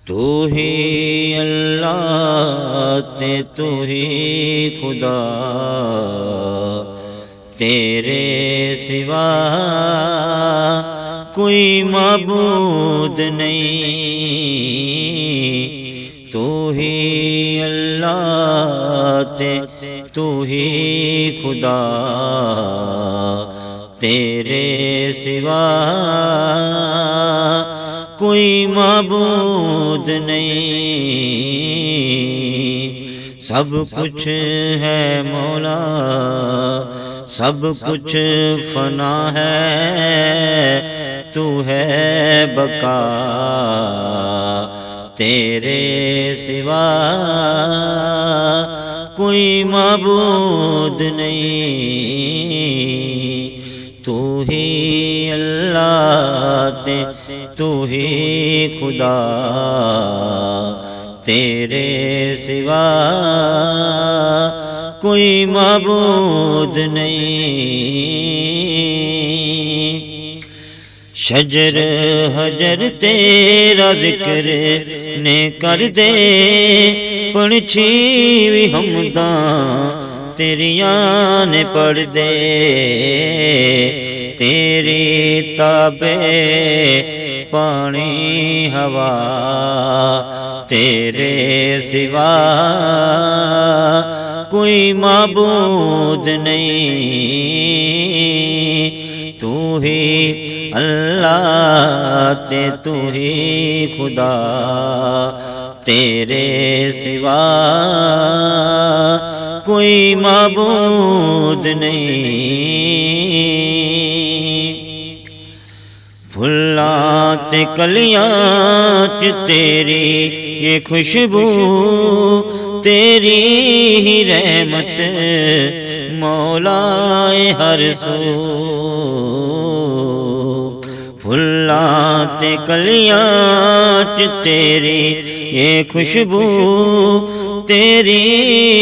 تو ہی اللہ تو ہی خدا، تیرے سوا کوئی معبود نہیں۔ تو ہی اللہ تو ہی خدا، تیرے سوا کوئی معبود نہیں۔ سب کچھ ہے مولا، سب کچھ فنا ہے، تو ہے بقا، تیرے سوا کوئی معبود نہیں۔ تو ہی اللہ تو ہی خدا، تیرے سوا کوئی معبود نہیں۔ شجر حجر تیرا ذکر نے کر دے، پنچھی بھی حمداں تیریاں نے پڑھ دے، تیری تابے پانی ہوا، تیرے سوا کوئی معبود نہیں۔ تو ہی اللہ تو ہی خدا، تیرے سوا کوئی معبود نہیں۔ پھلاں تے کلیاں چ تیری یہ خوشبو، تیری ہی رحمت مولا ہر سو۔ پھلاں تے کلیاں چ تیری یہ خوشبو، تیری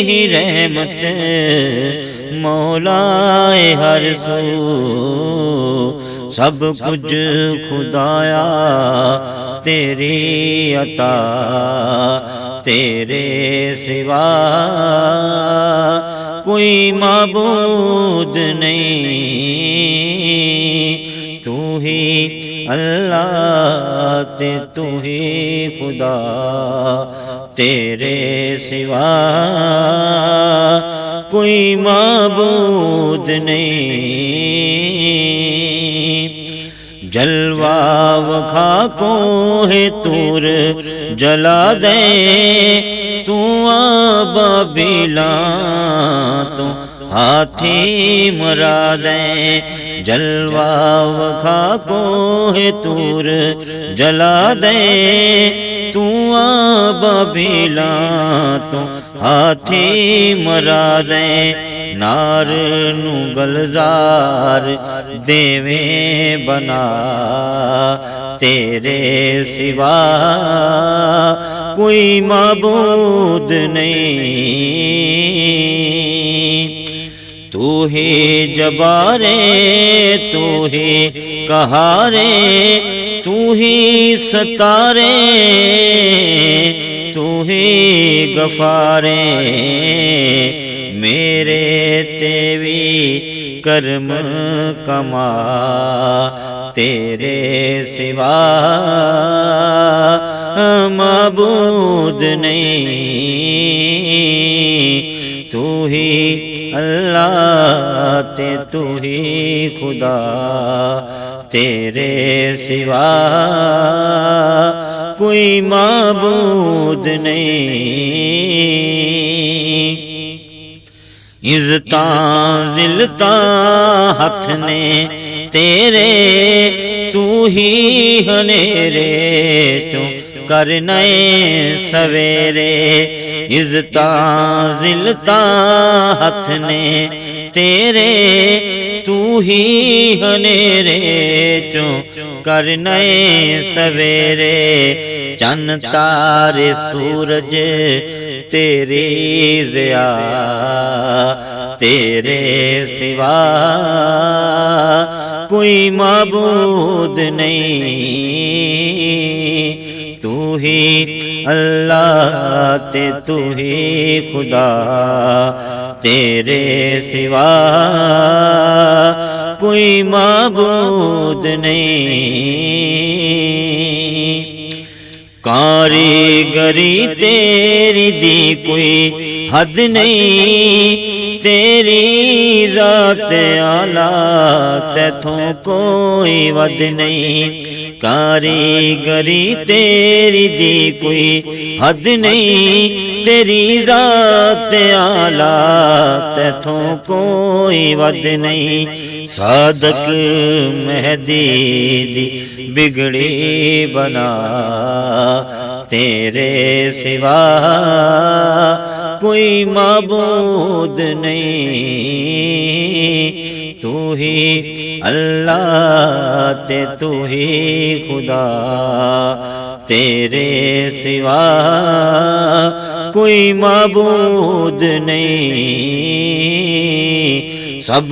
ہی رحمت مولا ہر سو۔ سب کچھ خدایا تیری عطا، تیرے سوا کوئی معبود نہیں۔ تو ہی اللہ تو ہی خدا، تیرے سوا کوئی معبود نہیں۔ جلوہ وکھا کو ہے تور جلا دے، تو ابابیلاں تو ہاتھی مرا دے۔ جلوہ وکھا کو ہے تور جلا دے، تو ابابیلاں تو ہاتھی مرا دے۔ نار نو گلزار دیویں بنا، تیرے سوا کوئی معبود نہیں۔ تو ہی جبارے تو ہی قہارے، تو ہی ستارے تو ہی غفارے، میرے تے بھی کرم کما، تیرے سوا معبود نہیں۔ تو ہی اللہ تو ہی خدا، تیرے سوا کوئی معبود نہیں۔ عزتاں ذلتاں ہاتھ نے تیرے، تو ہی ہنیرے تو کرنے سویرے۔ عزتاں ذلتاں ہاتھ نے تیرے، تو ہی ہنیرے تو کرنے سویرے۔ چند تارے سورج تیری ضیا، تیرے سوا کوئی معبود نہیں، تو ہی اللہ تے تو ہی خدا، تیرے سوا کوئی معبود نہیں۔ کاریگری تیری دی کوئی حد نہیں، تیری ذات اعلیٰ تیتھوں کوئی ود نہیں، کاریگری تیری دی کوئی حد نہیں، تیری ذات اعلیٰ تیتھوں کوئی ود نہیں۔ صادق مہدی دی بگڑی بنا، تیرے سوا کوئی معبود نہیں، تو ہی اللہ تے تو ہی خدا، تیرے سوا کوئی معبود نہیں۔ سب